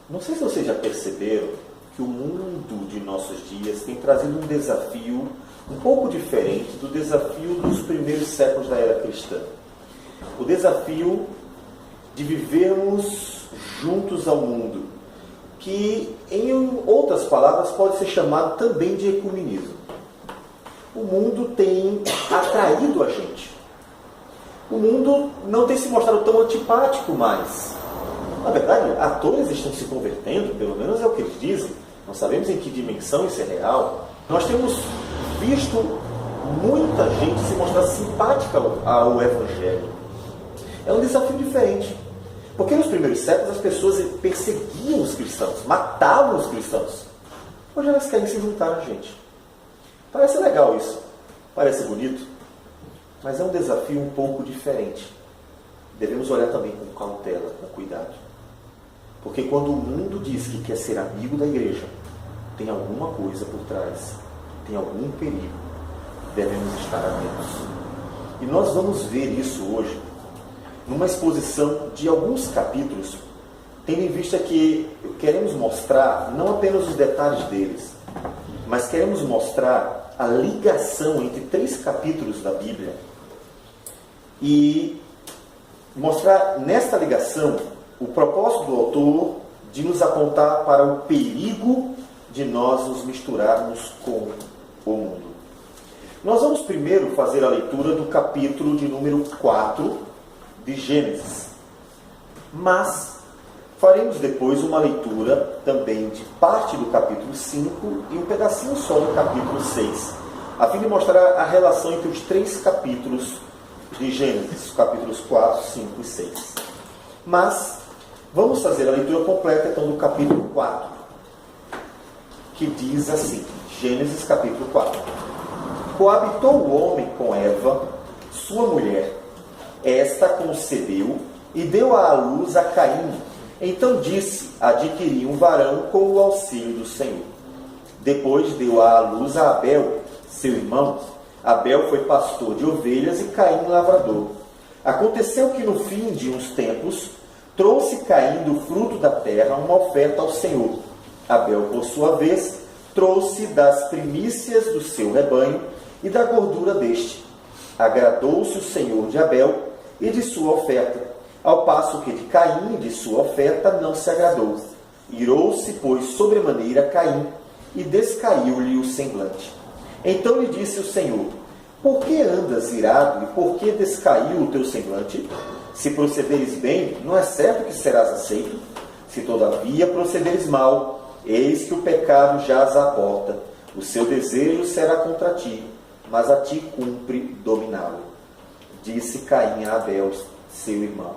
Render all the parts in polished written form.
Não sei se vocês já perceberam que o mundo de nossos dias tem trazido um desafio um pouco diferente do desafio dos primeiros séculos da era cristã. O desafio de vivermos juntos ao mundo, que, em outras palavras, pode ser chamado também de ecumenismo. O mundo tem atraído a gente. O mundo não tem se mostrado tão antipático mais. Na verdade, atores estão se convertendo, pelo menos é o que eles dizem. Não sabemos em que dimensão isso é real. Nós temos visto muita gente se mostrar simpática ao Evangelho. É um desafio diferente. Porque nos primeiros séculos as pessoas perseguiam os cristãos, matavam os cristãos. Hoje elas querem se juntar a gente. Parece legal isso. Parece bonito. Mas é um desafio um pouco diferente. Devemos olhar também com cautela, com cuidado. Porque quando o mundo diz que quer ser amigo da igreja, tem alguma coisa por trás, tem algum perigo. Devemos estar atentos. E nós vamos ver isso hoje, numa exposição de alguns capítulos, tendo em vista que queremos mostrar não apenas os detalhes deles, mas queremos mostrar a ligação entre 3 capítulos da Bíblia e mostrar nesta ligação o propósito do autor de nos apontar para o perigo de nós nos misturarmos com o mundo. Nós vamos primeiro fazer a leitura do capítulo de número 4 de Gênesis. Mas faremos depois uma leitura também de parte do capítulo 5 e um pedacinho só do capítulo 6, a fim de mostrar a relação entre os 3 capítulos de Gênesis, capítulos 4, 5 e 6. Mas vamos fazer a leitura completa então do capítulo 4, que diz assim, Gênesis capítulo 4. Coabitou o homem com Eva, sua mulher. Esta concebeu e deu à luz a Caim. Então disse, adquiri um varão com o auxílio do Senhor. Depois deu à luz a Abel, seu irmão. Abel foi pastor de ovelhas e Caim lavrador. Aconteceu que no fim de uns tempos, trouxe Caim do fruto da terra uma oferta ao Senhor. Abel, por sua vez, trouxe das primícias do seu rebanho e da gordura deste. Agradou-se o Senhor de Abel e de sua oferta, ao passo que de Caim e de sua oferta não se agradou. Irou-se, pois, sobremaneira Caim, e descaiu-lhe o semblante. Então lhe disse o Senhor, por que andas irado e por que descaiu o teu semblante? Se procederes bem, não é certo que serás aceito? Se todavia procederes mal, eis que o pecado jaz à porta. O seu desejo será contra ti, mas a ti cumpre dominá-lo. Disse Caim a Abel, seu irmão,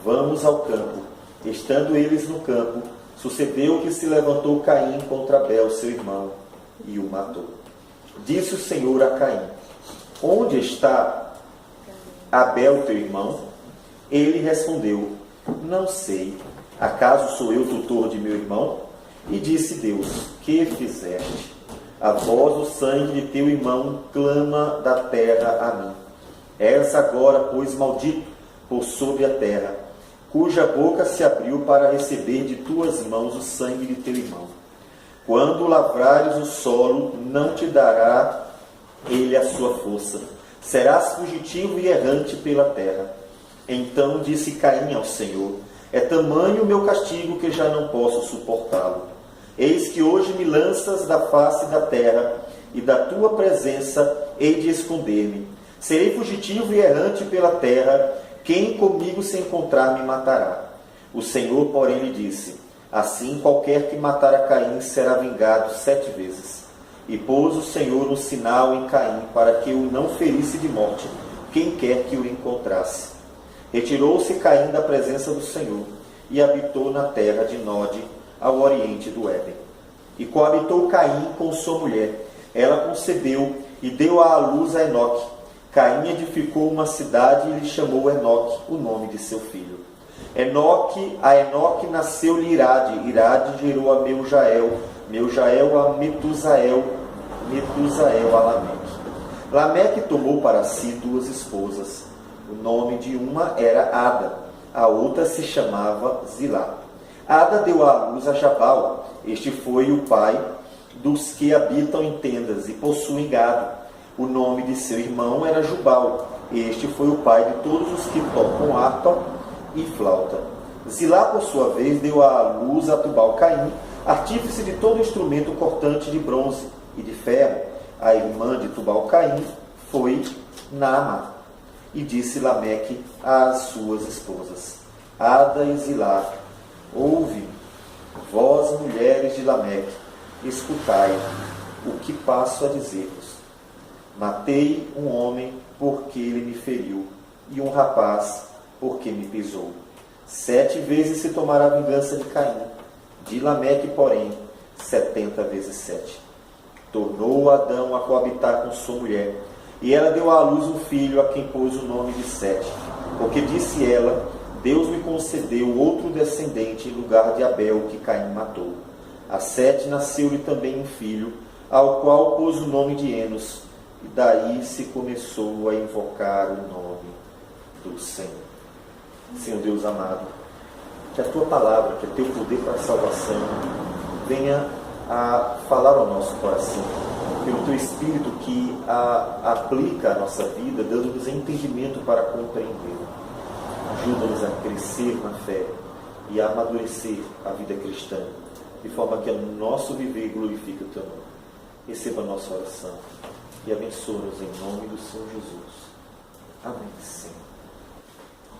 vamos ao campo. Estando eles no campo, sucedeu que se levantou Caim contra Abel, seu irmão, e o matou. Disse o Senhor a Caim, onde está Abel, teu irmão? Ele respondeu, não sei, acaso sou eu tutor de meu irmão? E disse Deus, que fizeste? A voz do sangue de teu irmão clama da terra a mim. És agora, pois, maldito por sobre a terra, cuja boca se abriu para receber de tuas mãos o sangue de teu irmão. Quando lavrares o solo, não te dará ele a sua força. Serás fugitivo e errante pela terra. Então disse Caim ao Senhor, é tamanho o meu castigo que já não posso suportá-lo. Eis que hoje me lanças da face da terra, e da tua presença hei de esconder-me. Serei fugitivo e errante pela terra, quem comigo se encontrar me matará. O Senhor, porém, lhe disse, assim qualquer que matar a Caim será vingado 7 vezes. E pôs o Senhor um sinal em Caim, para que o não ferisse de morte, quem quer que o encontrasse. Retirou-se Caim da presença do Senhor, e habitou na terra de Nod, ao oriente do Éden. E coabitou Caim com sua mulher. Ela concebeu e deu à luz a Enoque. Caim edificou uma cidade e lhe chamou Enoque, o nome de seu filho. A Enoque nasceu-lhe Irade. Irade gerou a Meujael. Meujael a Metusael. Metusael a Lameque. Lameque tomou para si 2 esposas. O nome de uma era Ada, a outra se chamava Zilá. Ada deu à luz a Jabal. Este foi o pai dos que habitam em tendas e possuem gado. O nome de seu irmão era Jubal. Este foi o pai de todos os que tocam harpa e flauta. Zilá, por sua vez, deu à luz a Tubal-Caim, artífice de todo instrumento cortante de bronze e de ferro. A irmã de Tubal-Caim foi Naamá. E disse Lameque às suas esposas: Ada e Zilá, ouve, vós, mulheres de Lameque, escutai o que passo a dizer-vos. Matei um homem porque ele me feriu, e um rapaz porque me pisou. 7 vezes se tomará vingança de Caim, de Lameque, porém, 70 vezes 7. Tornou Adão a coabitar com sua mulher, e ela deu à luz um filho, a quem pôs o nome de Sete, porque disse ela: Deus me concedeu outro descendente em lugar de Abel, que Caim matou. A Sete nasceu-lhe também um filho, ao qual pôs o nome de Enos, e daí se começou a invocar o nome do Senhor. Senhor Deus amado, que a Tua palavra, que o Teu poder para a salvação venha a falar ao nosso coração, pelo Teu Espírito que aplica a nossa vida, dando-nos entendimento para compreender. Ajuda-nos a crescer na fé e a amadurecer a vida cristã, de forma que o nosso viver glorifique o Teu nome. Receba a nossa oração e abençoa-nos em nome do Senhor Jesus. Amém, Senhor.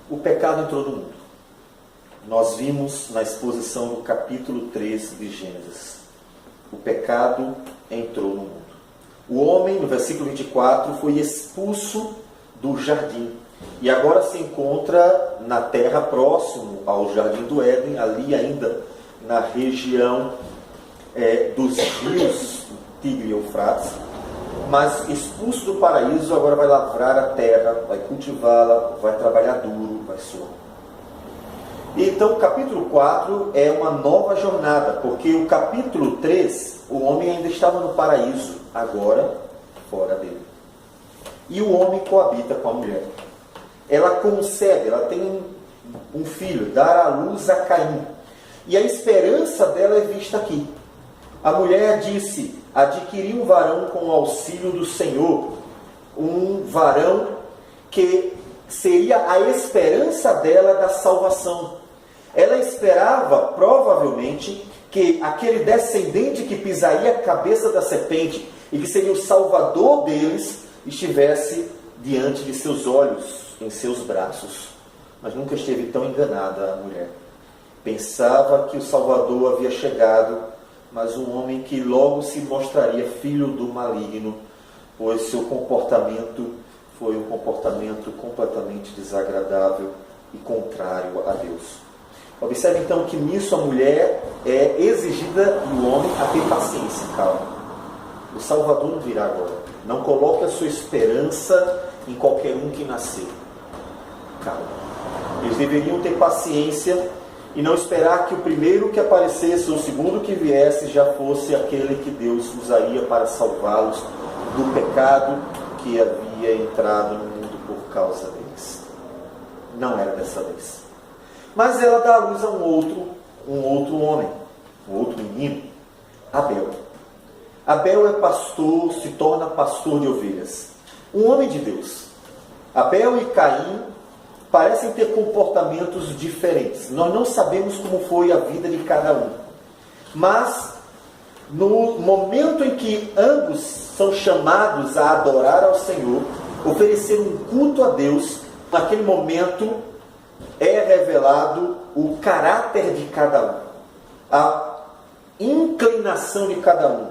O pecado entrou no mundo. Nós vimos na exposição do capítulo 3 de Gênesis. O pecado entrou no mundo. O homem, no versículo 24, foi expulso do jardim. E agora se encontra na terra próximo ao jardim do Éden, ali ainda na região dos rios Tigre e Eufrates. Mas expulso do paraíso, agora vai lavrar a terra, vai cultivá-la, vai trabalhar duro, vai suar. Então o capítulo 4 é uma nova jornada, porque o capítulo 3, o homem ainda estava no paraíso, agora fora dele. E o homem coabita com a mulher. Ela concebe, ela tem um filho, dar à luz a Caim. E a esperança dela é vista aqui. A mulher disse: adquiri um varão com o auxílio do Senhor, um varão que seria a esperança dela da salvação. Ela esperava, provavelmente, que aquele descendente que pisaria a cabeça da serpente e que seria o salvador deles, estivesse diante de seus olhos, em seus braços. Mas nunca esteve tão enganada a mulher. Pensava que o Salvador havia chegado, mas um homem que logo se mostraria filho do maligno, pois seu comportamento foi um comportamento completamente desagradável e contrário a Deus. Observe então que nisso a mulher é exigida do homem a ter paciência, calma. O Salvador não virá agora. Não coloque a sua esperança em qualquer um que nasceu. Calma. Eles deveriam ter paciência e não esperar que o primeiro que aparecesse ou o segundo que viesse já fosse aquele que Deus usaria para salvá-los do pecado que havia entrado no mundo por causa deles. Não era dessa vez. Mas ela dá à luz a um outro homem, um outro menino, Abel. Abel é pastor, se torna pastor de ovelhas. Um homem de Deus. Abel e Caim parecem ter comportamentos diferentes. Nós não sabemos como foi a vida de cada um. Mas, no momento em que ambos são chamados a adorar ao Senhor, oferecer um culto a Deus, naquele momento é revelado o caráter de cada um, a inclinação de cada um,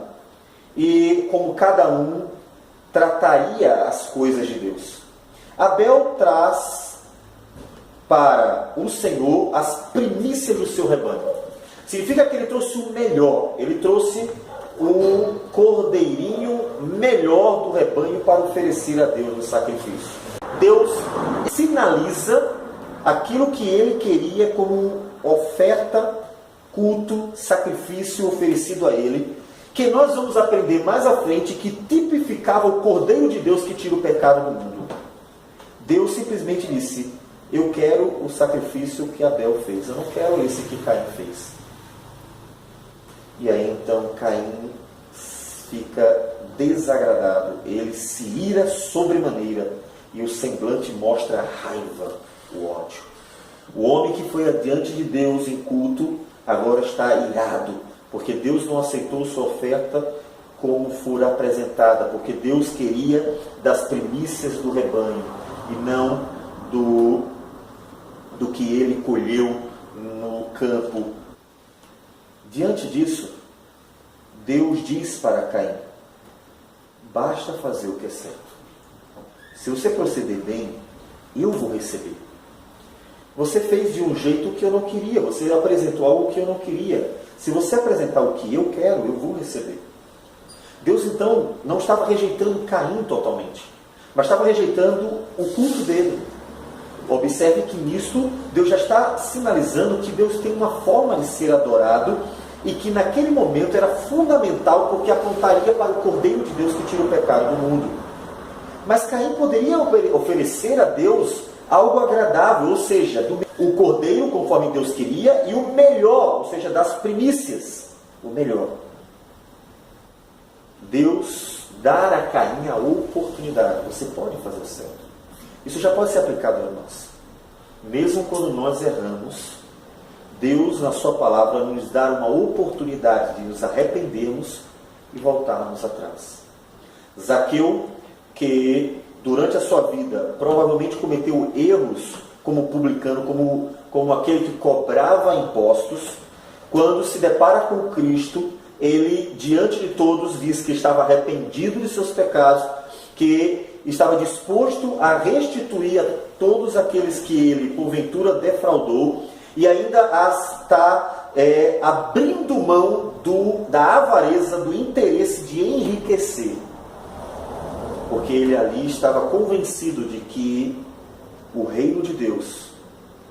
e como cada um trataria as coisas de Deus. Abel traz para o Senhor as primícias do seu rebanho. Significa que ele trouxe o melhor, ele trouxe um cordeirinho melhor do rebanho para oferecer a Deus no sacrifício. Deus sinaliza aquilo que ele queria como oferta, culto, sacrifício oferecido a ele, que nós vamos aprender mais à frente, que tipificava o Cordeiro de Deus que tira o pecado do mundo. Deus simplesmente disse: eu quero o sacrifício que Abel fez, eu não quero esse que Caim fez. E aí então Caim fica desagradado, ele se ira sobremaneira e o semblante mostra a raiva, o ódio. O homem que foi adiante de Deus em culto agora está irado, porque Deus não aceitou sua oferta como for apresentada, porque Deus queria das primícias do rebanho e não do que ele colheu no campo. Diante disso, Deus diz para Caim: basta fazer o que é certo. Se você proceder bem, eu vou receber. Você fez de um jeito que eu não queria, você apresentou algo que eu não queria. Se você apresentar o que eu quero, eu vou receber. Deus então não estava rejeitando Caim totalmente, mas estava rejeitando o culto dele. Observe que nisso Deus já está sinalizando que Deus tem uma forma de ser adorado e que naquele momento era fundamental porque apontaria para o Cordeiro de Deus que tira o pecado do mundo. Mas Caim poderia oferecer a Deus algo agradável, ou seja, o Cordeiro conforme Deus queria e o melhor, ou seja, das primícias, o melhor. Deus dar a Caim a oportunidade, você pode fazer o certo. Isso já pode ser aplicado a nós. Mesmo quando nós erramos, Deus, na sua palavra, nos dá uma oportunidade de nos arrependermos e voltarmos atrás. Zaqueu, que durante a sua vida provavelmente cometeu erros como publicano, como aquele que cobrava impostos, quando se depara com Cristo, ele, diante de todos, diz que estava arrependido de seus pecados, que estava disposto a restituir a todos aqueles que ele, porventura, defraudou, e ainda está abrindo mão da avareza, do interesse de enriquecer. Porque ele ali estava convencido de que o reino de Deus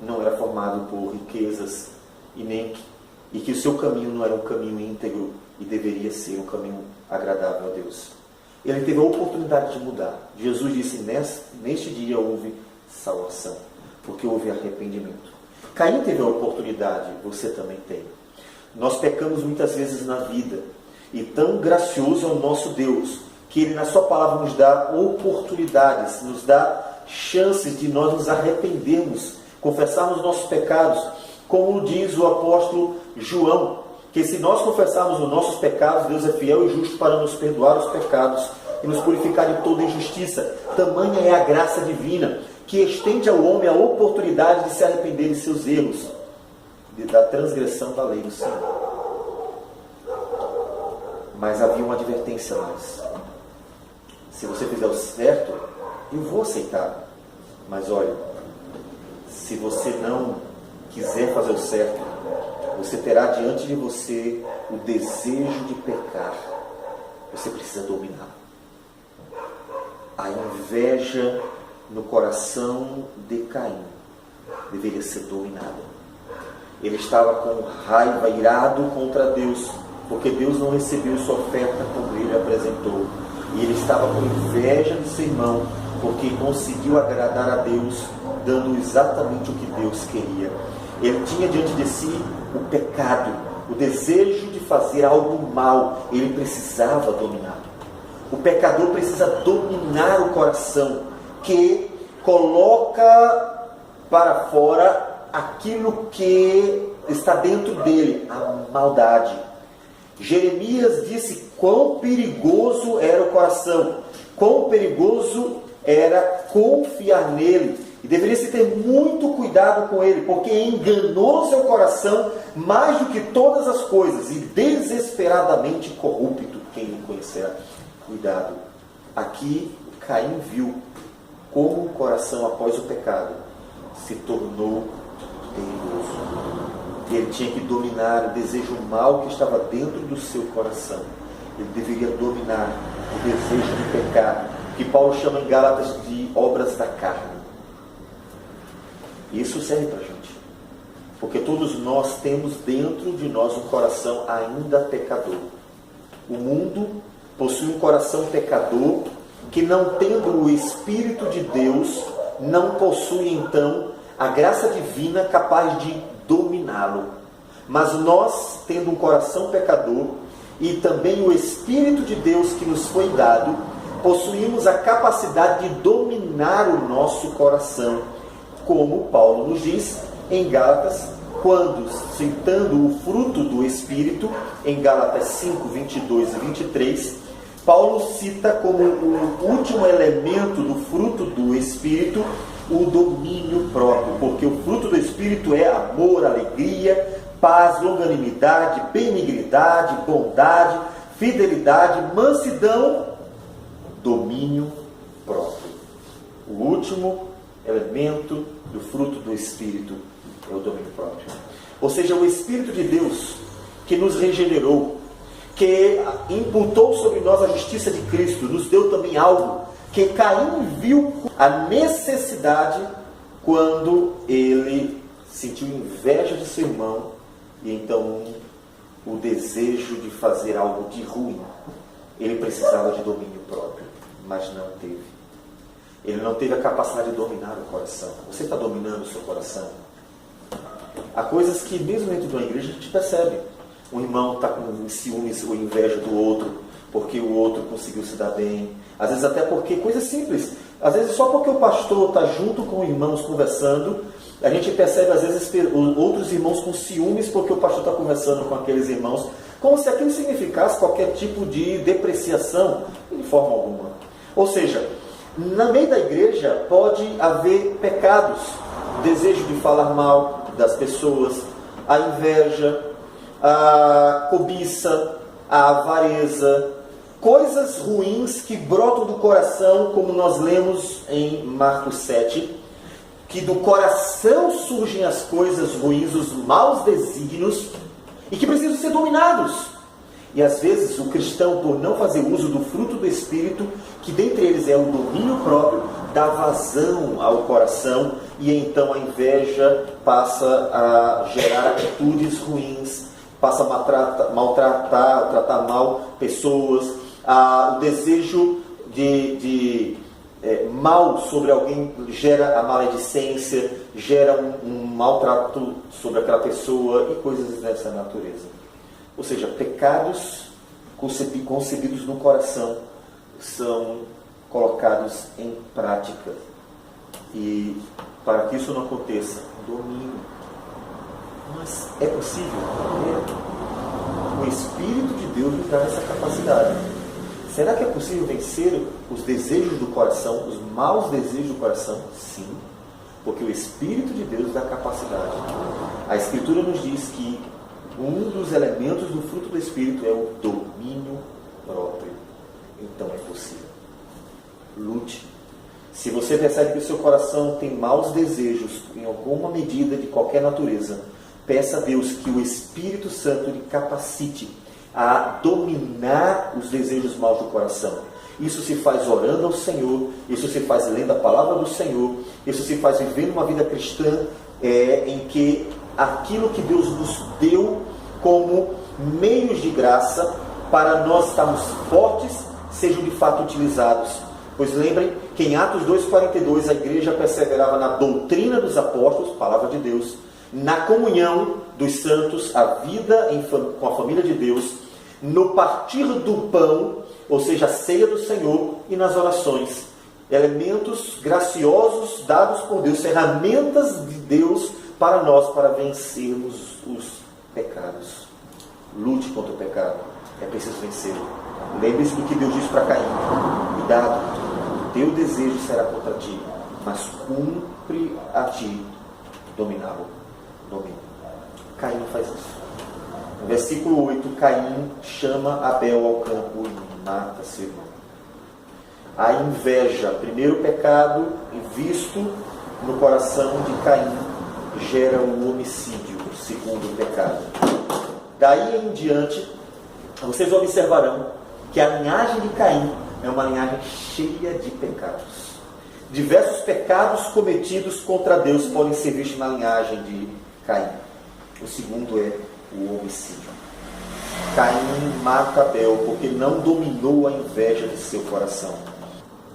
não era formado por riquezas e que o seu caminho não era um caminho íntegro e deveria ser um caminho agradável a Deus. Ele teve a oportunidade de mudar. Jesus disse: neste dia houve salvação, porque houve arrependimento. Caim teve a oportunidade, você também tem. Nós pecamos muitas vezes na vida, e tão gracioso é o nosso Deus, que Ele na sua palavra nos dá oportunidades, nos dá chances de nós nos arrependermos, confessarmos nossos pecados, como diz o apóstolo João, que se nós confessarmos os nossos pecados, Deus é fiel e justo para nos perdoar os pecados e nos purificar de toda injustiça. Tamanha é a graça divina, que estende ao homem a oportunidade de se arrepender de seus erros, da transgressão da lei do Senhor. Mas havia uma advertência mais. Se você fizer o certo, eu vou aceitar. Mas olha, se você não quiser fazer o certo, você terá diante de você o desejo de pecar. Você precisa dominar. A inveja no coração de Caim deveria ser dominada. Ele estava com raiva, irado contra Deus, porque Deus não recebeu sua oferta como ele apresentou. E ele estava com inveja de seu irmão, porque conseguiu agradar a Deus, dando exatamente o que Deus queria. Ele tinha diante de si o pecado, o desejo de fazer algo mal. Ele precisava dominar. O pecador precisa dominar o coração, que coloca para fora aquilo que está dentro dele, a maldade. Jeremias disse quão perigoso era o coração, quão perigoso era confiar nele, e deveria-se ter muito cuidado com ele, porque enganou seu coração mais do que todas as coisas, e desesperadamente corrupto, quem não conhecerá. Cuidado. Aqui Caim viu como o coração após o pecado se tornou perigoso. Ele tinha que dominar o desejo mau que estava dentro do seu coração. Ele deveria dominar o desejo de pecar, que Paulo chama em Gálatas de obras da carne. Isso serve para a gente, porque todos nós temos dentro de nós um coração ainda pecador. O mundo possui um coração pecador que, não tendo o Espírito de Deus, não possui então a graça divina capaz de dominá-lo. Mas nós, tendo um coração pecador e também o Espírito de Deus que nos foi dado, possuímos a capacidade de dominar o nosso coração, como Paulo nos diz em Gálatas, quando, citando o fruto do Espírito, em Gálatas 5, 22 e 23, Paulo cita como o último elemento do fruto do Espírito o domínio próprio, porque o fruto do Espírito é amor, alegria, paz, longanimidade, benignidade, bondade, fidelidade, mansidão, domínio próprio. O último elemento do fruto do Espírito é o domínio próprio. Ou seja, o Espírito de Deus que nos regenerou, que imputou sobre nós a justiça de Cristo, nos deu também algo que Caim viu a necessidade quando ele sentiu inveja de seu irmão e então o desejo de fazer algo de ruim. Ele precisava de domínio próprio, mas não teve. Ele não teve a capacidade de dominar o coração. Você está dominando o seu coração? Há coisas que mesmo dentro de uma igreja a gente percebe. Um irmão está com ciúmes ou inveja do outro, porque o outro conseguiu se dar bem. Às vezes até porque, coisas simples. Às vezes só porque o pastor está junto com irmãos conversando, a gente percebe às vezes outros irmãos com ciúmes porque o pastor está conversando com aqueles irmãos, como se aquilo significasse qualquer tipo de depreciação, de forma alguma. Ou seja, no meio da igreja pode haver pecados, desejo de falar mal das pessoas, a inveja, a cobiça, a avareza, coisas ruins que brotam do coração, como nós lemos em Marcos 7, que do coração surgem as coisas ruins, os maus desígnios, e que precisam ser dominados. E às vezes o cristão, por não fazer uso do fruto do Espírito, que dentre eles é o domínio próprio, dá vazão ao coração, e então a inveja passa a gerar atitudes ruins, passa a maltratar, tratar mal pessoas, o desejo de mal sobre alguém gera a maledicência, gera um maltrato sobre aquela pessoa e coisas dessa natureza. Ou seja, pecados concebidos no coração são colocados em prática. E para que isso não aconteça, domínio. Mas é possível? O Espírito de Deus nos dá essa capacidade. Será que é possível vencer os desejos do coração, os maus desejos do coração? Sim, porque o Espírito de Deus dá capacidade. A Escritura nos diz que um dos elementos do fruto do Espírito é o domínio próprio. Então é possível. Lute. Se você percebe que o seu coração tem maus desejos, em alguma medida de qualquer natureza, peça a Deus que o Espírito Santo lhe capacite a dominar os desejos maus do coração. Isso se faz orando ao Senhor, isso se faz lendo a palavra do Senhor, isso se faz vivendo uma vida cristã em que aquilo que Deus nos deu como meios de graça para nós estarmos fortes sejam de fato utilizados. Pois lembrem que em Atos 2,42 a igreja perseverava na doutrina dos apóstolos, palavra de Deus, na comunhão dos santos, a vida com a família de Deus, no partir do pão, ou seja, a ceia do Senhor, e nas orações. Elementos graciosos dados por Deus, ferramentas de Deus para nós, para vencermos os pecados. Lute contra o pecado, é preciso vencê-lo. Lembre-se do que Deus disse para Caim: cuidado, o teu desejo será contra ti, mas cumpre a ti dominá-lo. Domínio. Caim faz isso. No versículo 8, Caim chama Abel ao campo e mata seu irmão. A inveja, primeiro pecado visto no coração de Caim, gera o homicídio, o segundo pecado. Daí em diante, vocês observarão que a linhagem de Caim é uma linhagem cheia de pecados. Diversos pecados cometidos contra Deus podem ser vistos na linhagem de Caim. O segundo é o homicídio. Caim mata Abel porque não dominou a inveja de seu coração.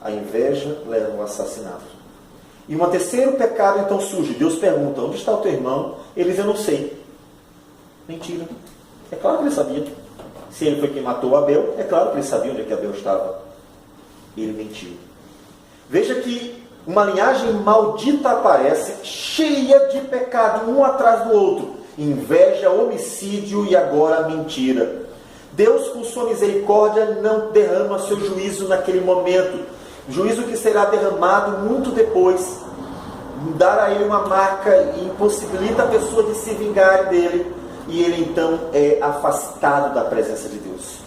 A inveja leva ao assassinato. E um terceiro pecado então surge. Deus pergunta: onde está o teu irmão? Ele diz: eu não sei. Mentira. É claro que ele sabia. Se ele foi quem matou Abel, é claro que ele sabia onde é que Abel estava. Ele mentiu. Veja que uma linhagem maldita aparece, cheia de pecado, um atrás do outro. Inveja, homicídio e agora mentira. Deus, com sua misericórdia, não derrama seu juízo naquele momento. Juízo que será derramado muito depois. Dar a ele uma marca e impossibilita a pessoa de se vingar dele. E ele então é afastado da presença de Deus.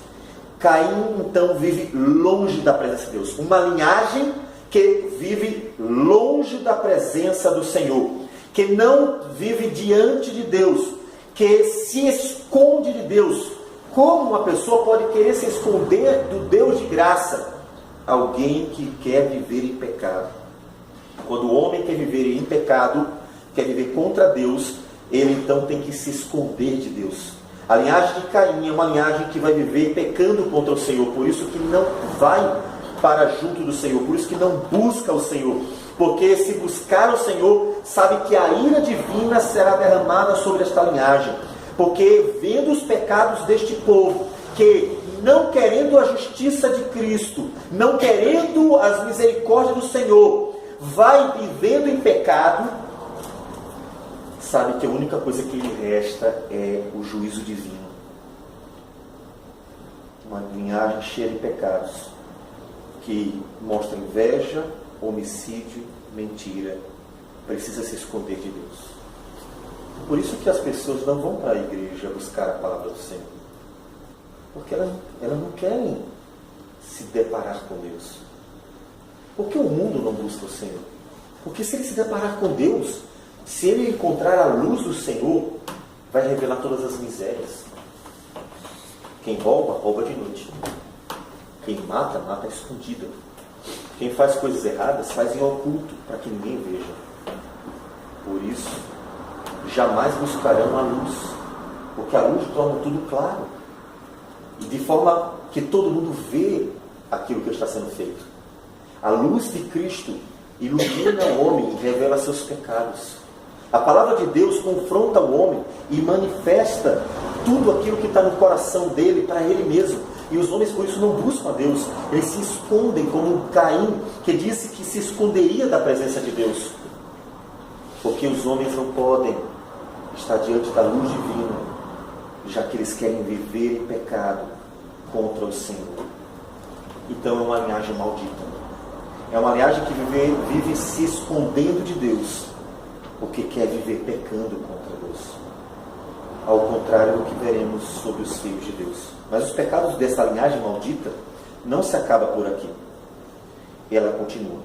Caim então vive longe da presença de Deus. Uma linhagem que vive longe da presença do Senhor. Que não vive diante de Deus. Que se esconde de Deus. Como uma pessoa pode querer se esconder do Deus de graça? Alguém que quer viver em pecado. Quando o homem quer viver em pecado, quer viver contra Deus, ele então tem que se esconder de Deus. A linhagem de Caim é uma linhagem que vai viver pecando contra o Senhor. Por isso que não vai para junto do Senhor. Por isso que não busca o Senhor. Porque se buscar o Senhor, sabe que a ira divina será derramada sobre esta linhagem. Porque vendo os pecados deste povo, que não querendo a justiça de Cristo, não querendo as misericórdias do Senhor, vai vivendo em pecado, sabe que a única coisa que lhe resta é o juízo divino. Uma linhagem cheia de pecados, que mostra inveja, homicídio, mentira, precisa se esconder de Deus. Por isso que as pessoas não vão para a igreja buscar a palavra do Senhor. Porque elas não querem se deparar com Deus. Por que o mundo não busca o Senhor? Porque se ele se deparar com Deus, se ele encontrar a luz do Senhor, vai revelar todas as misérias. Quem rouba, rouba de noite. Quem mata, mata escondida. Quem faz coisas erradas, faz em oculto, para que ninguém veja. Por isso, jamais buscarão a luz, porque a luz torna tudo claro, e de forma que todo mundo vê aquilo que está sendo feito. A luz de Cristo ilumina o homem e revela seus pecados. A palavra de Deus confronta o homem e manifesta tudo aquilo que está no coração dele para ele mesmo. E os homens por isso não buscam a Deus, eles se escondem, como Caim, que disse que se esconderia da presença de Deus, porque os homens não podem estar diante da luz divina, já que eles querem viver em pecado contra o Senhor. Então é uma linhagem maldita. É uma linhagem que vive se escondendo de Deus, porque quer viver pecando contra Deus. Ao contrário do que veremos sobre os filhos de Deus. Mas os pecados dessa linhagem maldita não se acaba por aqui. Ela continua.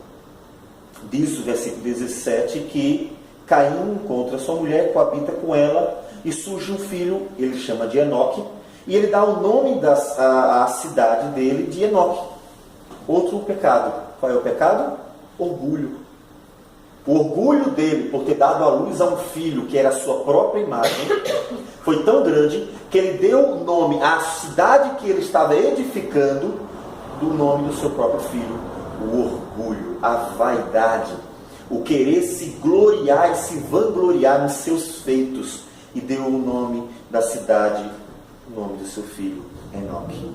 Diz o versículo 17 que Caim encontra sua mulher, coabita com ela, e surge um filho, ele chama de Enoque, e ele dá o nome à cidade dele de Enoque. Outro pecado. Qual é o pecado? Orgulho. O orgulho dele por ter dado à luz a um filho que era a sua própria imagem foi tão grande que ele deu o nome à cidade que ele estava edificando do nome do seu próprio filho. O orgulho, a vaidade, o querer se gloriar e se vangloriar nos seus feitos, e deu o nome da cidade, o nome do seu filho, Enoque.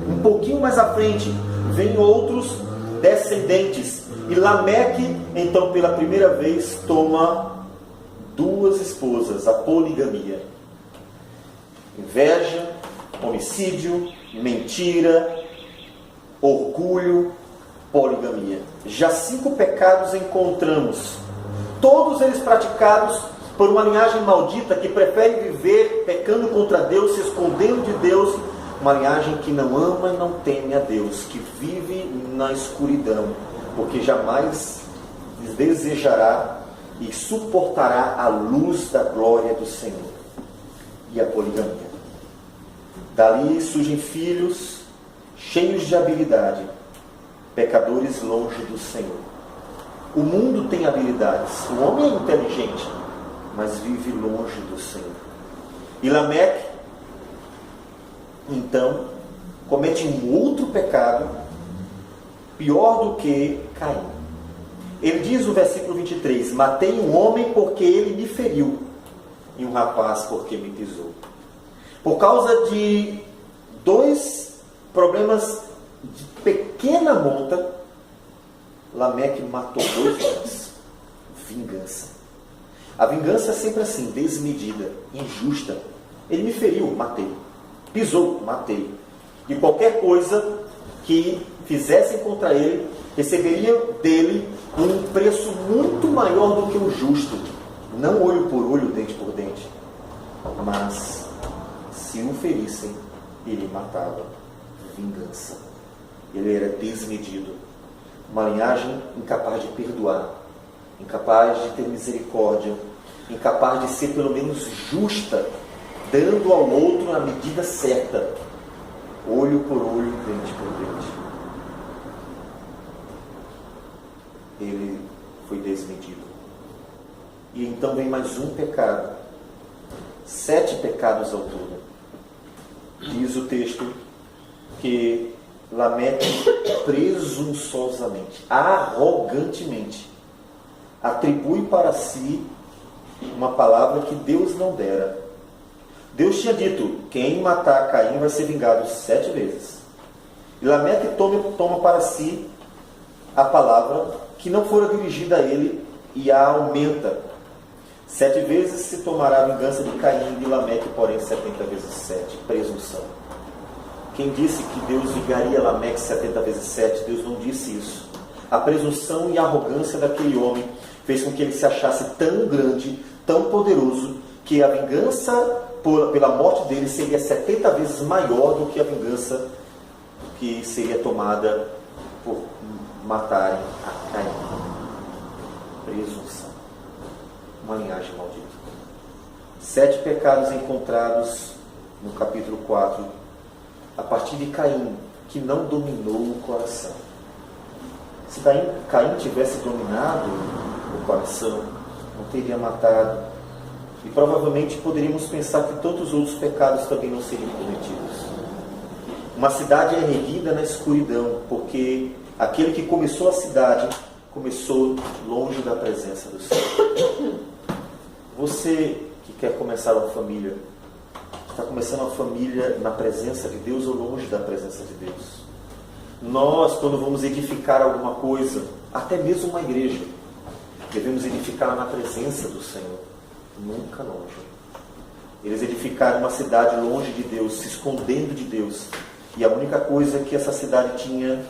Um pouquinho mais à frente, vem outros descendentes, e Lameque, então pela primeira vez, toma duas esposas, a poligamia. Inveja, homicídio, mentira, orgulho, poligamia. Já 5 pecados encontramos, todos eles praticados por uma linhagem maldita que prefere viver pecando contra Deus, se escondendo de Deus, uma linhagem que não ama e não teme a Deus, que vive na escuridão, porque jamais desejará e suportará a luz da glória do Senhor. E a poligamia. Dali surgem filhos cheios de habilidade, pecadores longe do Senhor. O mundo tem habilidades, o homem é inteligente, mas vive longe do Senhor. E Lameque, então, comete um outro pecado, pior do que Caim. Ele diz no versículo 23, matei um homem porque ele me feriu, e um rapaz porque me pisou. Por causa de dois problemas de pequena monta, Lameque matou 2 homens. Vingança. A vingança é sempre assim, desmedida, injusta. Ele me feriu, matei. Pisou, matei. E qualquer coisa que fizessem contra ele, receberia dele um preço muito maior do que o justo. Não olho por olho, dente por dente. Mas, se o ferissem, ele matava. Vingança. Ele era desmedido. Uma linhagem incapaz de perdoar, incapaz de ter misericórdia, incapaz de ser pelo menos justa, dando ao outro a medida certa. Olho por olho, dente por dente. Ele foi desmedido. E então vem mais um pecado. 7 pecados ao todo. Diz o texto que Lameque presunçosamente, arrogantemente, atribui para si uma palavra que Deus não dera. Deus tinha dito, quem matar Caim vai ser vingado 7 vezes. E Lameque toma para si a palavra que não fora dirigida a ele e a aumenta. 7 vezes se tomará a vingança de Caim e de Lameque, porém 70 vezes 7. Presunção. Quem disse que Deus vingaria Lameque 70 vezes 7? Deus não disse isso. A presunção e a arrogância daquele homem fez com que ele se achasse tão grande, tão poderoso, que a vingança pela morte dele seria 70 vezes maior do que a vingança que seria tomada por matarem a Caim. Presunção. Uma linhagem maldita. 7 pecados encontrados no capítulo 4, a partir de Caim, que não dominou o coração. Se Caim tivesse dominado o coração, não teria matado. E provavelmente poderíamos pensar que todos os outros pecados também não seriam cometidos. Uma cidade é erguida na escuridão, porque aquele que começou a cidade começou longe da presença do Senhor. Você que quer começar uma família, está começando uma família na presença de Deus ou longe da presença de Deus? Nós, quando vamos edificar alguma coisa, até mesmo uma igreja, devemos edificá-la na presença do Senhor, nunca longe. Eles edificaram uma cidade longe de Deus, se escondendo de Deus, e a única coisa que essa cidade tinha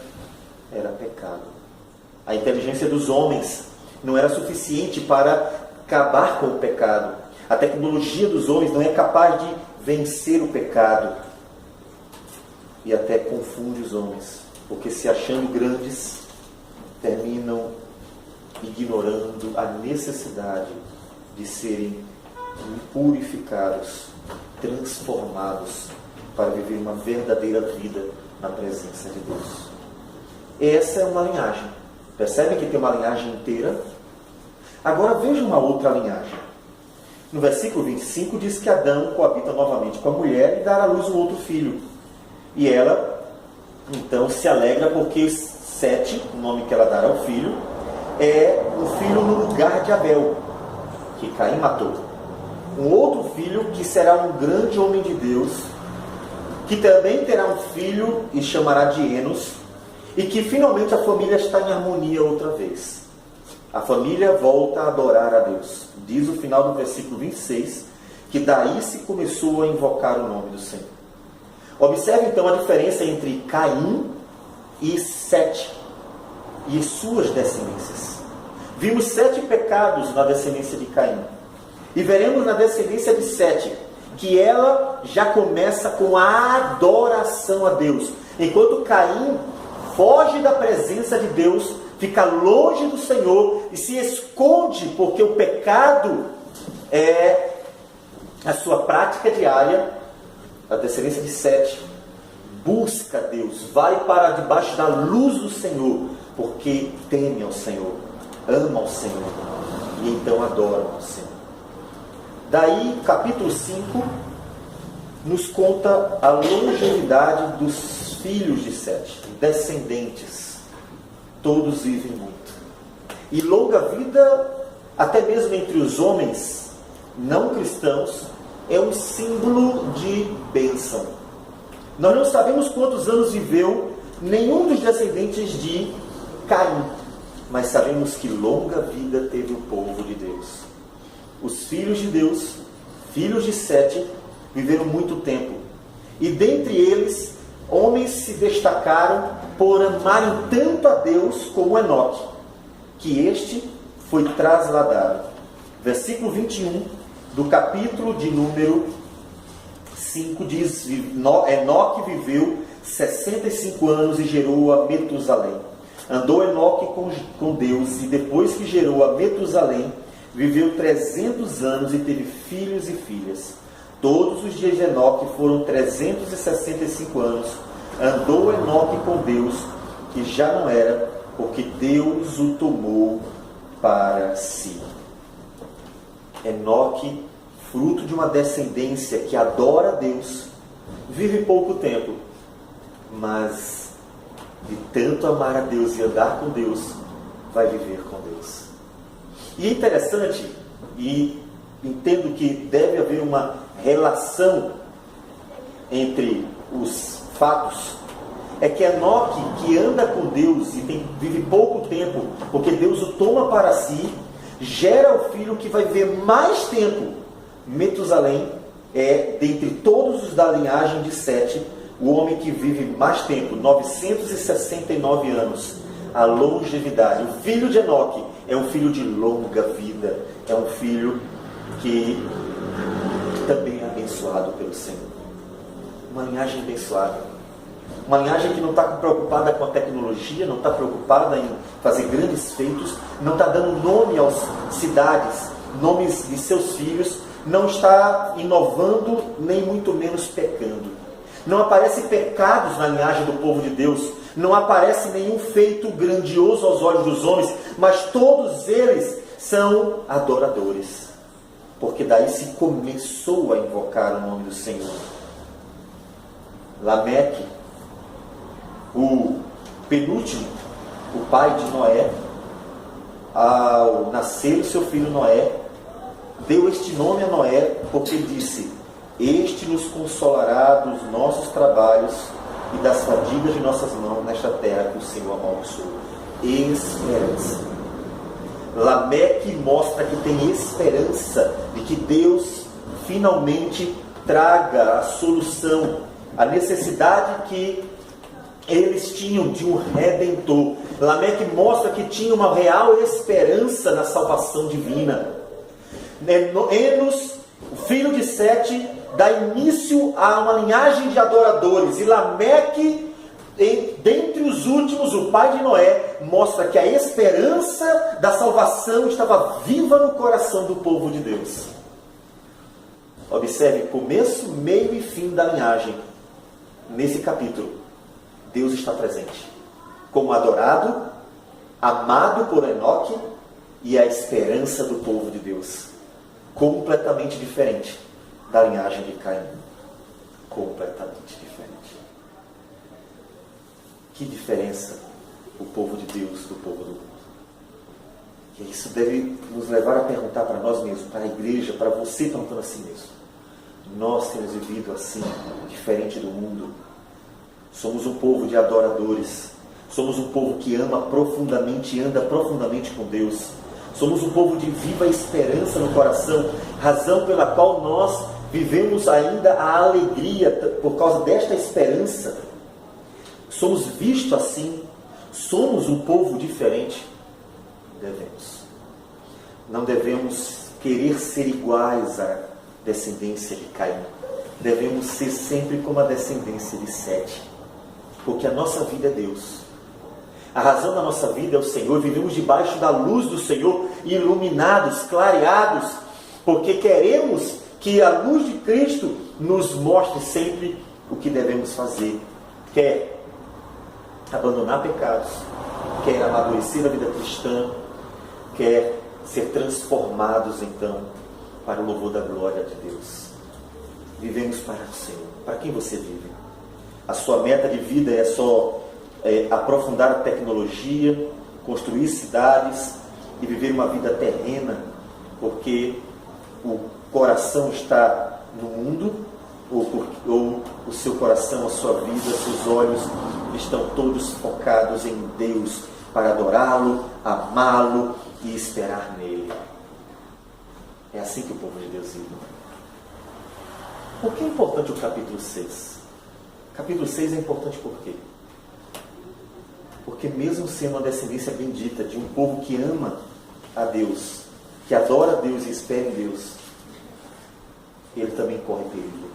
era pecado. A inteligência dos homens não era suficiente para acabar com o pecado. A tecnologia dos homens não é capaz de vencer o pecado. E até confunde os homens, porque se achando grandes, terminam ignorando a necessidade de serem purificados, transformados, para viver uma verdadeira vida na presença de Deus. Essa é uma linhagem. Percebem que tem uma linhagem inteira? Agora veja uma outra linhagem. No versículo 25 diz que Adão coabita novamente com a mulher e dará à luz um outro filho. E ela, então, se alegra porque Sete, o nome que ela dará ao filho, é um filho no lugar de Abel, que Caim matou. Um outro filho que será um grande homem de Deus, que também terá um filho e chamará de Enos, e que finalmente a família está em harmonia outra vez. A família volta a adorar a Deus. Diz o final do versículo 26, que daí se começou a invocar o nome do Senhor. Observe então a diferença entre Caim e Sete, e suas descendências. Vimos 7 pecados na descendência de Caim. E veremos na descendência de Sete, que ela já começa com a adoração a Deus. Enquanto Caim foge da presença de Deus, fica longe do Senhor e se esconde, porque o pecado é a sua prática diária. A descendência de Sete busca Deus, vai para debaixo da luz do Senhor, porque teme ao Senhor, ama ao Senhor, e então adoram ao Senhor. Daí, capítulo 5, nos conta a longevidade dos filhos de Sete, descendentes. Todos vivem muito. E longa vida, até mesmo entre os homens não cristãos, é um símbolo de bênção. Nós não sabemos quantos anos viveu nenhum dos descendentes de Caim, mas sabemos que longa vida teve o povo de Deus. Os filhos de Deus, filhos de Sete, viveram muito tempo. E dentre eles, homens se destacaram por amarem tanto a Deus como Enoque, que este foi trasladado. Versículo 21 do capítulo de número 5 diz: Enoque viveu 65 anos e gerou a Metusalém. Andou Enoque com Deus, e depois que gerou a Metusalém, viveu 300 anos e teve filhos e filhas. Todos os dias de Enoque foram 365 anos. Andou Enoque com Deus, que já não era, porque Deus o tomou para si. Enoque, fruto de uma descendência que adora a Deus, vive pouco tempo, mas de tanto amar a Deus e andar com Deus, vai viver com Deus. E é interessante, e entendo que deve haver uma relação entre os fatos, é que Enoque, que anda com Deus e vive pouco tempo, porque Deus o toma para si, gera o filho que vai viver mais tempo. Metusalém é, dentre todos os da linhagem de Sete, o homem que vive mais tempo, 969 anos, a longevidade. O filho de Enoque é um filho de longa vida, é um filho que também é abençoado pelo Senhor. Uma linhagem abençoada. Uma linhagem que não está preocupada com a tecnologia, não está preocupada em fazer grandes feitos, não está dando nome às cidades, nomes de seus filhos, não está inovando, nem muito menos pecando. Não aparecem pecados na linhagem do povo de Deus, não aparece nenhum feito grandioso aos olhos dos homens, mas todos eles são adoradores, porque daí se começou a invocar o nome do Senhor. Lameque, o penúltimo, o pai de Noé, ao nascer o seu filho Noé, deu este nome a Noé, porque disse: este nos consolará dos nossos trabalhos e das fadigas de nossas mãos nesta terra que o Senhor amaldiçoou. Esperança. Lameque mostra que tem esperança de que Deus finalmente traga a solução, a necessidade que eles tinham de um Redentor. Lameque mostra que tinha uma real esperança na salvação divina. Enos, o filho de Sete, dá início a uma linhagem de adoradores. E Lameque, dentre os últimos, o pai de Noé, mostra que a esperança da salvação estava viva no coração do povo de Deus. Observe começo, meio e fim da linhagem. Nesse capítulo, Deus está presente como adorado, amado por Enoque, e a esperança do povo de Deus, completamente diferente da linhagem de Caim. Completamente diferente. Que diferença o povo de Deus do povo do mundo. E isso deve nos levar a perguntar para nós mesmos, para a igreja, para você perguntando assim mesmo. Nós temos vivido assim, diferente do mundo. Somos um povo de adoradores. Somos um povo que ama profundamente e anda profundamente com Deus. Somos um povo de viva esperança no coração, razão pela qual nós vivemos ainda a alegria por causa desta esperança. Somos vistos assim. Somos um povo diferente. Devemos. Não devemos querer ser iguais à descendência de Caim. Devemos ser sempre como a descendência de Sete. Porque a nossa vida é Deus. A razão da nossa vida é o Senhor. Vivemos debaixo da luz do Senhor, iluminados, clareados, porque queremos que a luz de Cristo nos mostre sempre o que devemos fazer. Quer abandonar pecados, quer amadurecer a vida cristã, quer ser transformados então para o louvor da glória de Deus. Vivemos para o Senhor. Para quem você vive? A sua meta de vida é só aprofundar a tecnologia, construir cidades e viver uma vida terrena, porque o coração está no mundo, ou o seu coração, a sua vida, seus olhos estão todos focados em Deus para adorá-lo, amá-lo e esperar nele? É assim que o povo de Deus vive. Por que é importante o capítulo 6? O capítulo 6 é importante por quê? Porque mesmo sendo uma descendência bendita de um povo que ama a Deus, que adora a Deus e espera em Deus, ele também corre perigo.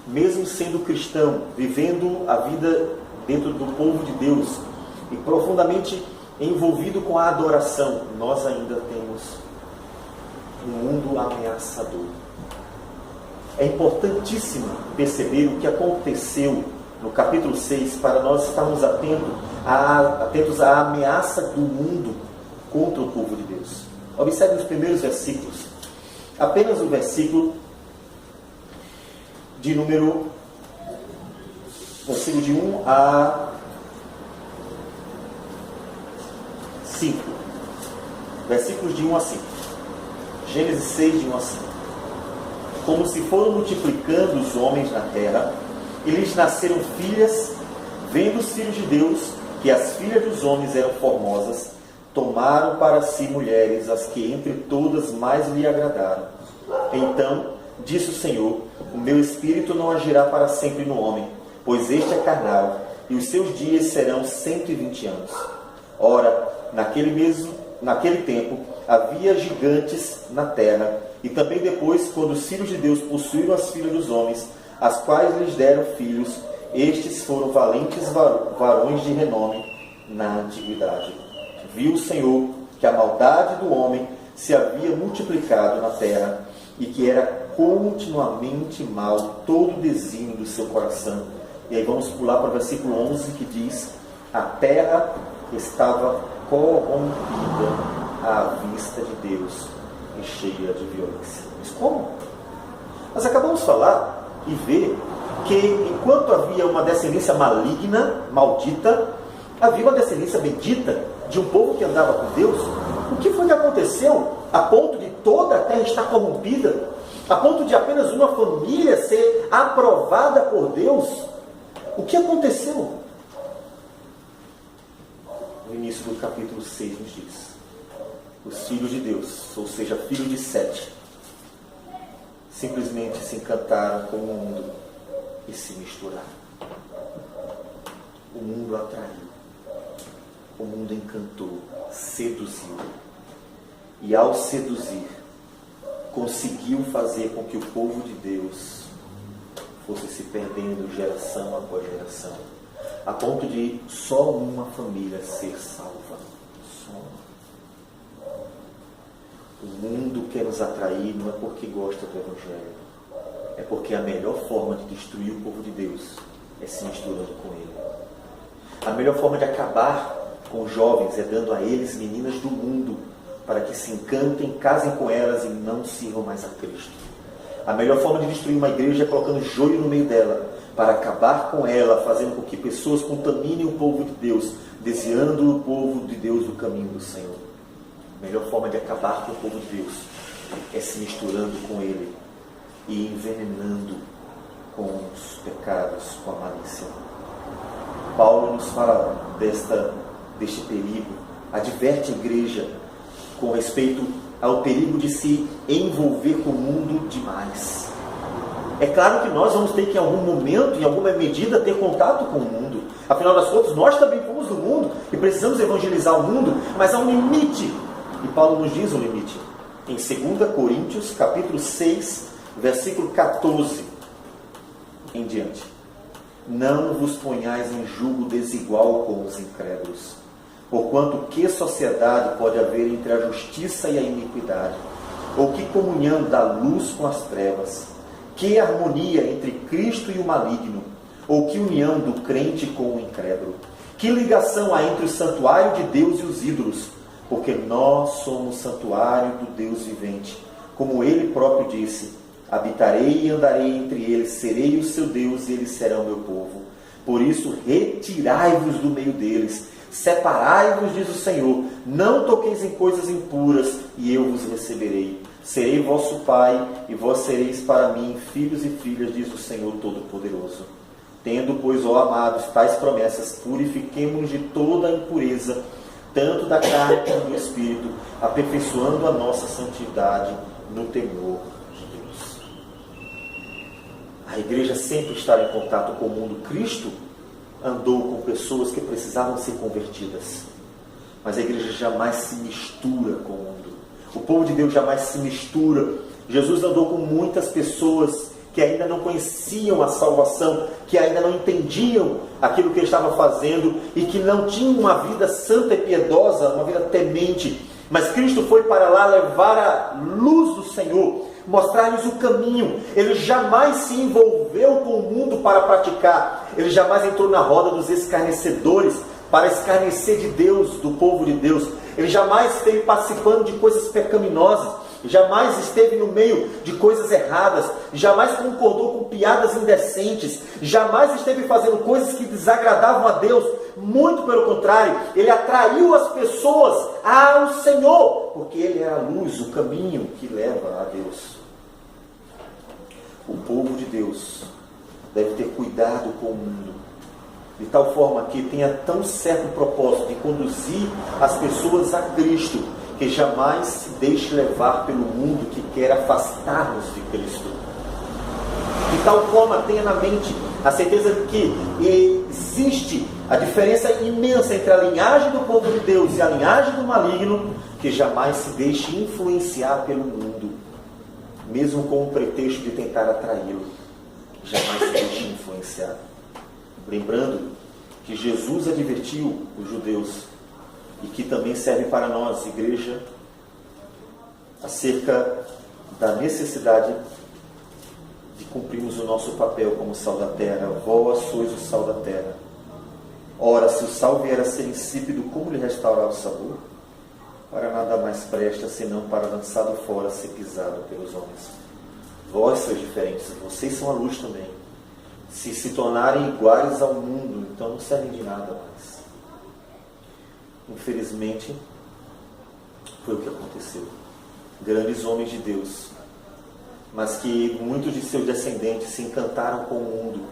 Mesmo sendo cristão, vivendo a vida dentro do povo de Deus e profundamente envolvido com a adoração, nós ainda temos um mundo ameaçador. É importantíssimo perceber o que aconteceu no capítulo 6 para nós estarmos atentos à ameaça do mundo contra o povo de Deus. Observe os primeiros versículos. Apenas o versículo de versículo de 1 a 5. Versículos de 1 a 5. Gênesis 6, de 1 a 5. Como se foram multiplicando os homens na terra, e lhes nasceram filhas, vendo os filhos de Deus que as filhas dos homens eram formosas, tomaram para si mulheres, as que entre todas mais lhe agradaram. Então disse o Senhor: o meu espírito não agirá para sempre no homem, pois este é carnal, e os seus dias serão 120 anos. Ora, naquele tempo havia gigantes na terra, e também depois, quando os filhos de Deus possuíram as filhas dos homens, as quais lhes deram filhos, estes foram valentes varões de renome na antiguidade. Viu o Senhor que a maldade do homem se havia multiplicado na terra, e que era continuamente mal todo o desígnio do seu coração. E aí vamos pular para o versículo 11, que diz: a terra estava corrompida à vista de Deus e cheia de violência. Mas como? Nós acabamos de falar e ver que enquanto havia uma descendência maligna, maldita, havia uma descendência bendita de um povo que andava com Deus. O que foi que aconteceu a ponto de toda a terra estar corrompida? A ponto de apenas uma família ser aprovada por Deus? O que aconteceu? No início do capítulo 6 nos diz: os filhos de Deus, ou seja, filhos de Sete, simplesmente se encantaram com o mundo e se misturaram. O mundo atraiu, o mundo encantou, seduziu. E ao seduzir, conseguiu fazer com que o povo de Deus fosse se perdendo geração após geração, a ponto de só uma família ser salva. Só uma. O mundo quer nos atrair não é porque gosta do Evangelho, é porque a melhor forma de destruir o povo de Deus é se misturando com ele. A melhor forma de acabar com os jovens é dando a eles meninas do mundo, para que se encantem, casem com elas e não sirvam mais a Cristo. A melhor forma de destruir uma igreja é colocando joio no meio dela, para acabar com ela, fazendo com que pessoas contaminem o povo de Deus, desviando o povo de Deus do caminho do Senhor. A melhor forma de acabar com o povo de Deus é se misturando com ele e envenenando com os pecados, com a malícia. Paulo nos fala deste perigo, adverte a igreja com respeito ao perigo de se envolver com o mundo demais. É claro que nós vamos ter que, em algum momento, em alguma medida, ter contato com o mundo. Afinal das contas, nós também fomos do mundo e precisamos evangelizar o mundo, mas há um limite. E Paulo nos diz o limite. Em 2 Coríntios, capítulo 6, versículo 14 em diante. Não vos ponhais em julgo desigual com os incrédulos. Porquanto que sociedade pode haver entre a justiça e a iniquidade? Ou que comunhão da luz com as trevas? Que harmonia entre Cristo e o maligno? Ou que união do crente com o incrédulo? Que ligação há entre o santuário de Deus e os ídolos? Porque nós somos santuário do Deus vivente. Como ele próprio disse: habitarei e andarei entre eles, serei o seu Deus e eles serão meu povo. Por isso, retirai-vos do meio deles. Separai-vos, diz o Senhor, não toqueis em coisas impuras, e eu vos receberei. Serei vosso Pai, e vós sereis para mim filhos e filhas, diz o Senhor Todo-Poderoso. Tendo, pois, ó amados, tais promessas, purifiquemo-nos de toda a impureza, tanto da carne como do Espírito, aperfeiçoando a nossa santidade no temor de Deus. A igreja sempre estará em contato com o mundo. Cristo andou com pessoas que precisavam ser convertidas, mas a igreja jamais se mistura com o mundo. O povo de Deus jamais se mistura. Jesus andou com muitas pessoas que ainda não conheciam a salvação, que ainda não entendiam aquilo que ele estava fazendo e que não tinham uma vida santa e piedosa, uma vida temente. Mas Cristo foi para lá levar a luz do Senhor, mostrar-lhes o caminho. Ele jamais se envolveu com o mundo para praticar. Ele jamais entrou na roda dos escarnecedores para escarnecer de Deus, do povo de Deus. Ele jamais esteve participando de coisas pecaminosas. Jamais esteve no meio de coisas erradas, jamais concordou com piadas indecentes, jamais esteve fazendo coisas que desagradavam a Deus. Muito pelo contrário, ele atraiu as pessoas ao Senhor, porque ele é a luz, o caminho que leva a Deus. O povo de Deus deve ter cuidado com o mundo, de tal forma que tenha tão certo propósito de conduzir as pessoas a Cristo, que jamais se deixe levar pelo mundo que quer afastar-nos de Cristo. De tal forma, tenha na mente a certeza de que existe a diferença imensa entre a linhagem do povo de Deus e a linhagem do maligno, que jamais se deixe influenciar pelo mundo, mesmo com o pretexto de tentar atraí-lo. Jamais se deixe influenciar. Lembrando que Jesus advertiu os judeus, e que também serve para nós, igreja, acerca da necessidade de cumprirmos o nosso papel como sal da terra. Vós sois o sal da terra. Ora, se o sal vier a ser insípido, como lhe restaurar o sabor? Para nada mais presta, senão para lançado fora, ser pisado pelos homens. Vós sois diferentes, vocês são a luz também. Se tornarem iguais ao mundo, então não servem de nada mais. Infelizmente, foi o que aconteceu. Grandes homens de Deus, mas que muitos de seus descendentes se encantaram com o mundo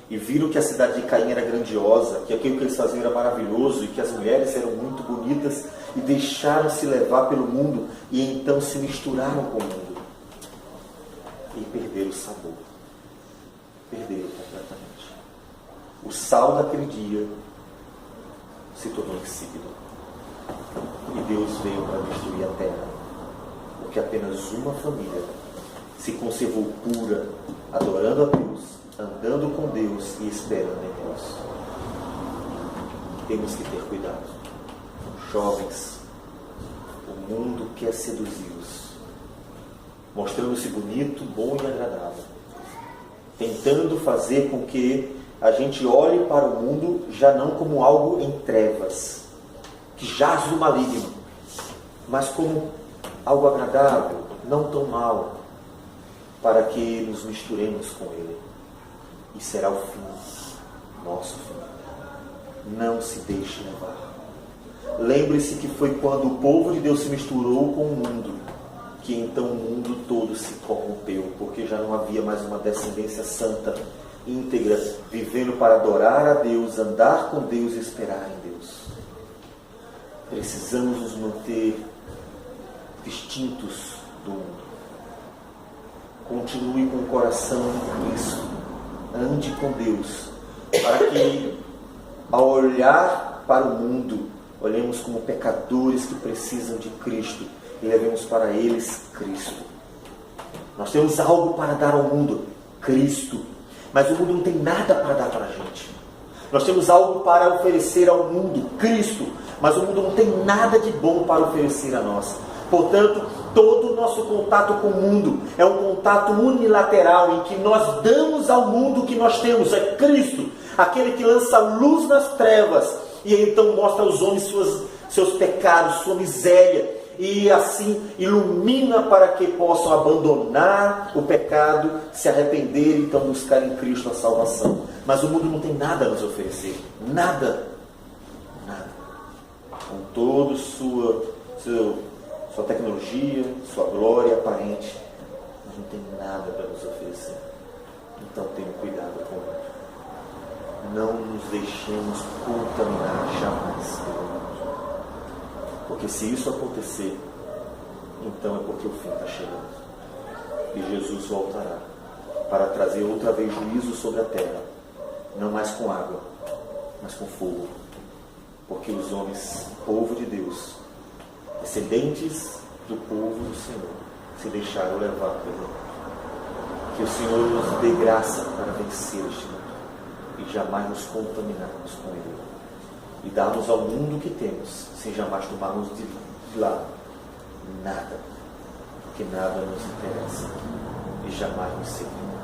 e viram que a cidade de Caim era grandiosa, que aquilo que eles faziam era maravilhoso e que as mulheres eram muito bonitas, e deixaram-se levar pelo mundo e então se misturaram com o mundo e perderam o sabor. Perderam completamente. O sal daquele dia se tornou insípido. E Deus veio para destruir a terra, porque apenas uma família se conservou pura, adorando a Deus, andando com Deus e esperando em Deus. Temos que ter cuidado. Jovens, o mundo quer seduzi-los, mostrando-se bonito, bom e agradável, tentando fazer com que a gente olhe para o mundo já não como algo em trevas, que jaz no maligno, mas como algo agradável, não tão mal, para que nos misturemos com ele. E será o fim, nosso fim. Não se deixe levar. Lembre-se que foi quando o povo de Deus se misturou com o mundo, que então o mundo todo se corrompeu, porque já não havia mais uma descendência santa, íntegra, vivendo para adorar a Deus, andar com Deus e esperar em Deus. Precisamos nos manter distintos do mundo. Continue com o coração em Cristo. Ande com Deus, para que, ao olhar para o mundo, olhemos como pecadores que precisam de Cristo e levemos para eles Cristo. Nós temos algo para dar ao mundo, Cristo. Mas o mundo não tem nada para dar para a gente. Nós temos algo para oferecer ao mundo, Cristo. Mas o mundo não tem nada de bom para oferecer a nós. Portanto, todo o nosso contato com o mundo é um contato unilateral, em que nós damos ao mundo o que nós temos, é Cristo, aquele que lança luz nas trevas, e então mostra aos homens seus pecados, sua miséria, e assim ilumina para que possam abandonar o pecado, se arrepender e então buscar em Cristo a salvação. Mas o mundo não tem nada a nos oferecer. Nada. Nada. Com todo seu sua tecnologia, sua glória aparente, mas não tem nada para nos oferecer. Então tenha cuidado com isso. Não nos deixemos contaminar jamais pelo mundo. Porque se isso acontecer, então é porque o fim está chegando. E Jesus voltará para trazer outra vez juízo sobre a terra. Não mais com água, mas com fogo. Porque os homens, povo de Deus, descendentes do povo do Senhor, se deixaram levar pelo mundo. Que o Senhor nos dê graça para vencer este mundo e jamais nos contaminarmos com ele. E darmos ao mundo o que temos, sem jamais tomarmos de lado nada, porque nada nos interessa e jamais nos servimos.